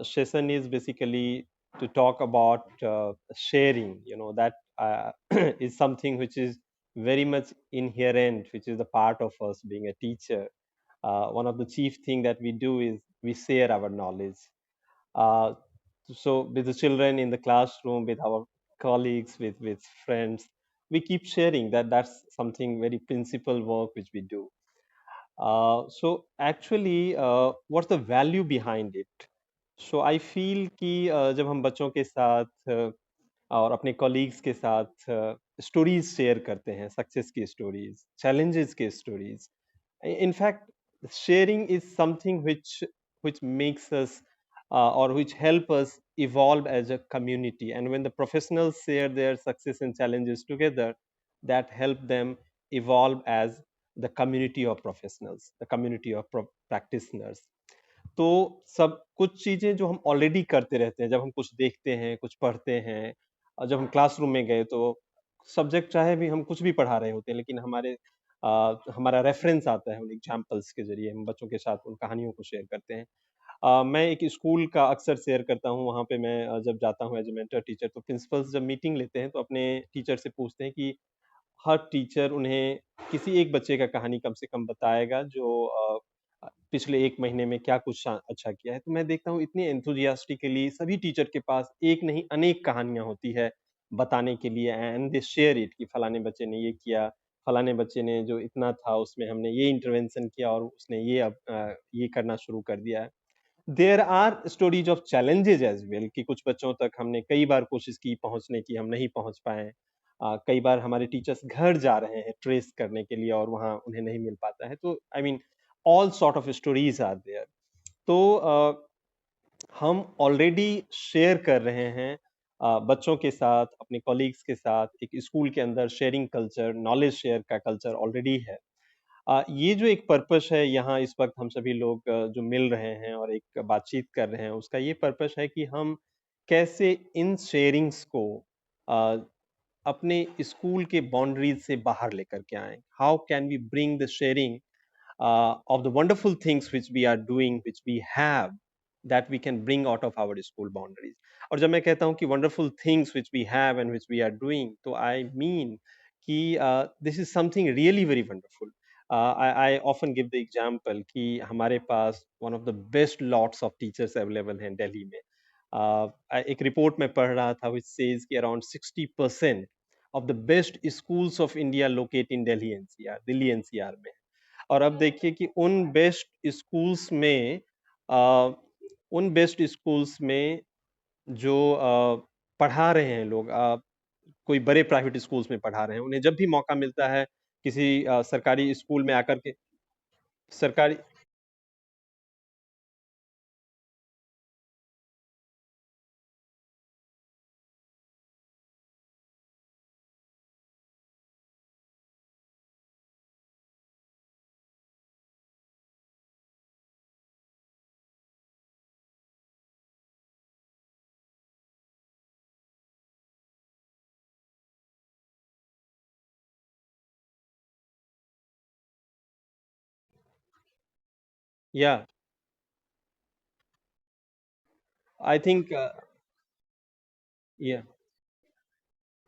session is basically to talk about sharing. You know, that is something which is very much inherent, which is the part of us being a teacher. One of the chief thing that we do is we share our knowledge. Uh, so with the children in the classroom, with our colleagues, with friends, we keep sharing that. That's something very principal work which we do. So actually, what's the value behind it? So I feel कि जब हम बच्चों के साथ और अपने colleagues के साथ स्टोरीज शेयर करते हैं, सक्सेस की स्टोरीज, चैलेंजेस की stories, in fact, sharing is something which makes us or which help us evolve as a community. And when the professionals share their success and challenges together, that help them evolve as the community of professionals, the community of practitioners. तो सब कुछ चीजें जो हम already करते रहते हैं, जब हम कुछ देखते हैं, कुछ पढ़ते हैं, और जब हम क्लासरूम में गए तो सब्जेक्ट चाहे भी हम कुछ भी पढ़ा रहे होते हैं, लेकिन हमारा रेफरेंस आता है उन एग्जाम्पल्स के जरिए, हम बच्चों के साथ उन कहानियों को शेयर करते हैं। मैं एक स्कूल का अक्सर शेयर करता हूँ। वहाँ पे मैं जब जाता हूँ एज ए मेंटर टीचर, तो प्रिंसिपल्स जब मीटिंग लेते हैं तो अपने टीचर से पूछते हैं कि हर टीचर उन्हें किसी एक बच्चे का कहानी कम से कम बताएगा जो पिछले 1 महीने में क्या कुछ अच्छा किया है। तो मैं देखता हूँ इतनी एंथुसियास्टिकली सभी टीचर के पास एक नहीं अनेक कहानियाँ होती है बताने के लिए, एंड दे शेयर इट कि फलाने बच्चे ने ये किया, फलाने बच्चे ने जो इतना था उसमें हमने ये इंटरवेंशन किया और उसने ये अब ये करना शुरू कर दिया है। There are stories of challenges as well कि कुछ बच्चों तक हमने कई बार कोशिश की पहुंचने की, हम नहीं पहुंच पाए। कई बार हमारे टीचर्स घर जा रहे हैं ट्रेस करने के लिए और वहां उन्हें नहीं मिल पाता है। तो I mean all sort of stories are there. तो हम ऑलरेडी शेयर कर रहे हैं बच्चों के साथ, अपने कॉलीग्स के साथ। एक स्कूल के अंदर शेयरिंग कल्चर, नॉलेज शेयर का कल्चर ऑलरेडी है। ये जो एक पर्पस है यहाँ इस वक्त हम सभी लोग जो मिल रहे हैं और एक बातचीत कर रहे हैं, उसका ये पर्पस है कि हम कैसे इन शेयरिंग्स को अ, अपने स्कूल के बाउंड्रीज से बाहर लेकर के आए। How can we bring the sharing of the wonderful things which we are doing, which we have, that we can bring out of our school boundaries. और जब मैं कहता हूँ कि wonderful things which we have and which we are doing, तो I mean कि this is something really very wonderful. I often give the example कि हमारे पास one of the best lots of teachers available हैं दिल्ली में। एक report में पढ़ रहा था which says कि around 60% of the best schools of India locate in Delhi NCR, Delhi NCR में। और अब देखिए कि उन बेस्ट स्कूल्स में जो पढ़ा रहे हैं लोग, कोई बड़े प्राइवेट स्कूल्स में पढ़ा रहे हैं, उन्हें जब भी मौका मिलता है किसी सरकारी स्कूल में आकर के सरकारी या आई थिंक या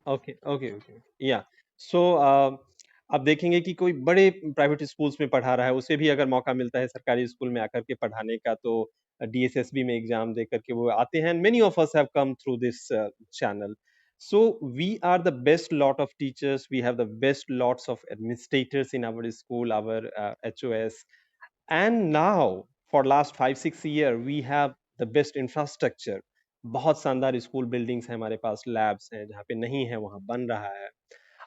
ओके ओके ओके या सो आप देखेंगे कि कोई बड़े प्राइवेट स्कूल्स में पढ़ा रहा है, उसे भी अगर मौका मिलता है सरकारी स्कूल में आकर के पढ़ाने का, तो डीएसएसबी में एग्जाम दे करके वो आते हैं। Many of us have come through this channel. So we are the best lot of teachers, we have the best lots of administrators in our school, our HOS, and now for last 5-6 year we have the best infrastructure. बहुत शानदार school buildings हैं हमारे पास, labs हैं, जहाँ पे नहीं है वहाँ बन रहा है।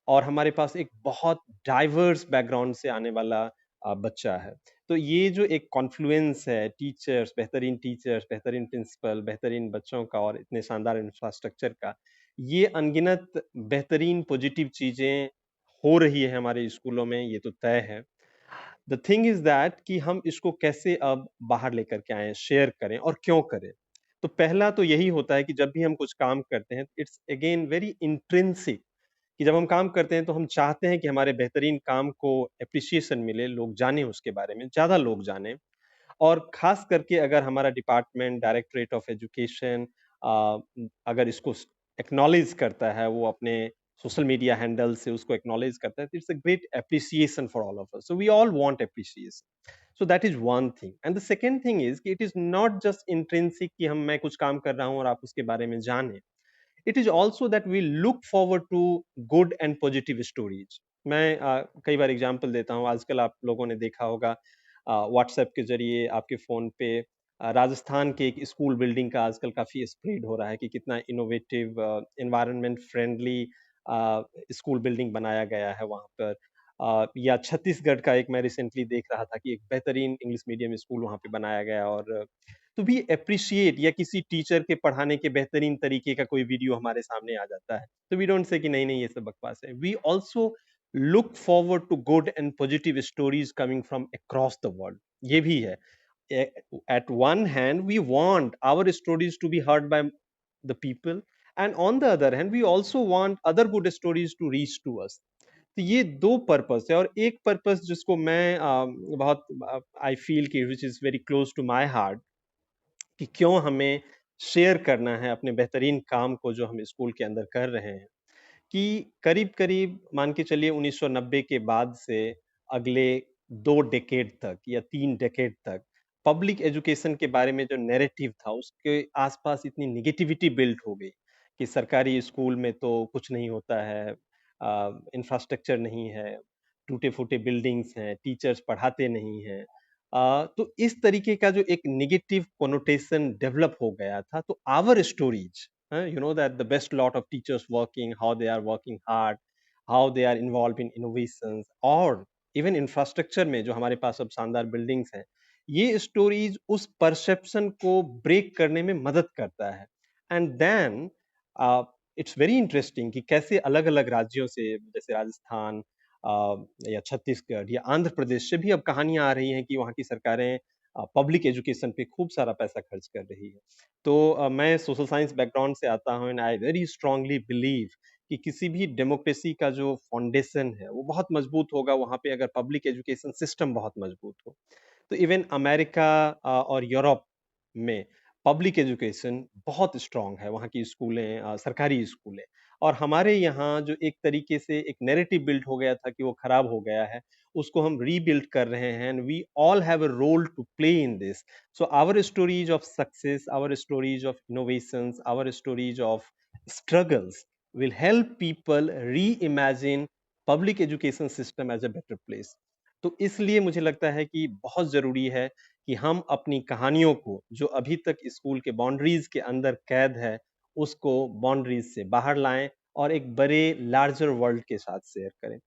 और हमारे पास एक बहुत डाइवर्स बैकग्राउंड से आने वाला बच्चा है। तो ये जो एक कॉन्फ्लुएंस है, टीचर्स, बेहतरीन प्रिंसिपल, बेहतरीन बच्चों का और इतने शानदार इंफ्रास्ट्रक्चर का, ये अनगिनत बेहतरीन पॉजिटिव चीजें हो रही है हमारे स्कूलों में, ये तो तय है। द थिंग इज दैट कि हम इसको कैसे अब बाहर लेकर के आए, शेयर करें और क्यों करें। तो पहला तो यही होता है कि जब भी हम कुछ काम करते हैं, इट्स अगेन वेरी इंट्रिंसिक कि जब हम काम करते हैं तो हम चाहते हैं कि हमारे बेहतरीन काम को एप्रिसिएशन मिले, लोग जानें उसके बारे में, ज़्यादा लोग जानें। और खास करके अगर हमारा डिपार्टमेंट डायरेक्टरेट ऑफ एजुकेशन अगर इसको एक्नॉलेज करता है, वो अपने सोशल मीडिया हैंडल से उसको एक्नॉलेज करता है, it's a great appreciation for all of us, so we all want appreciation. So that is one thing. And the second thing is कि it is not just intrinsic कि मैं कुछ काम कर रहा हूँ और आप उसके बारे में जानें. It is also that we look forward to good and positive stories. मैं कई बार एग्जांपल देता हूँ. आजकल आप लोगों ने देखा होगा व्हाट्सएप के जरिए आपके फ़ोन पे राजस्थान के एक स्कूल बिल्डिंग का आजकल काफ़ी स्प्रेड हो रहा है कि कितना innovative, environment friendly school building बनाया गया है वहाँ पर. या छत्तीसगढ़ का एक मैं रिसेंटली देख रहा था कि एक बेहतरीन इंग्लिश मीडियम स्कूल वहाँ पे बनाया गया. और तो भी एप्रिशिएट, या किसी टीचर के पढ़ाने के बेहतरीन तरीके का कोई वीडियो हमारे सामने आ जाता है, तो वी डोंट से कि नहीं नहीं ये सब बकवास है. We also look forward to good and positive stories coming from across the world. ये भी है. At one hand we want our stories to be heard by the people, and on the other hand we also want other good stories to reach to us. तो ये दो purpose है. और एक purpose जिसको मैं बहुत आई फील कि which is very close to my heart, कि क्यों हमें शेयर करना है अपने बेहतरीन काम को जो हम स्कूल के अंदर कर रहे हैं. कि करीब करीब मान के चलिए 1990 के बाद से अगले 2 डेकेड तक या 3 डेकेड तक पब्लिक एजुकेशन के बारे में जो नैरेटिव था उसके आसपास इतनी निगेटिविटी बिल्ड हो गई कि सरकारी स्कूल में तो कुछ नहीं होता है, इंफ्रास्ट्रक्चर नहीं है, टूटे फूटे बिल्डिंग्स हैं, टीचर्स पढ़ाते नहीं हैं. तो इस तरीके का जो एक निगेटिव कोनोटेशन डेवलप हो गया था, तो our stories, you know that the best lot of teachers working, how they are working hard, how they are involved in innovations, और even infrastructure में जो हमारे पास अब शानदार बिल्डिंग्स हैं, ये स्टोरीज उस परसेप्शन को ब्रेक करने में मदद करता है. And then it's very interesting कि कैसे अलग अलग राज्यों से, जैसे राजस्थान या छत्तीसगढ़ या आंध्र प्रदेश से भी अब कहानियां आ रही हैं कि वहाँ की सरकारें पब्लिक एजुकेशन पे खूब सारा पैसा खर्च कर रही है. तो मैं सोशल साइंस बैकग्राउंड से आता हूँ, and I very strongly believe कि किसी भी डेमोक्रेसी का जो फाउंडेशन है वो बहुत मजबूत होगा वहाँ पे अगर पब्लिक एजुकेशन सिस्टम बहुत मजबूत हो. तो इवन अमेरिका और यूरोप में पब्लिक एजुकेशन बहुत स्ट्रांग है, वहाँ की स्कूलें, सरकारी स्कूलें. और हमारे यहाँ जो एक तरीके से एक नैरेटिव बिल्ड हो गया था कि वो खराब हो गया है, उसको हम रीबिल्ड कर रहे हैं. And we all have a role to play in this. So our stories of success, our stories of innovations, our stories of struggles will help people reimagine public education system as a better place. तो इसलिए मुझे लगता है कि बहुत ज़रूरी है कि हम अपनी कहानियों को जो अभी तक स्कूल के बाउंड्रीज के अंदर कैद है, उसको बाउंड्रीज से बाहर लाएं और एक बड़े लार्जर वर्ल्ड के साथ शेयर करें.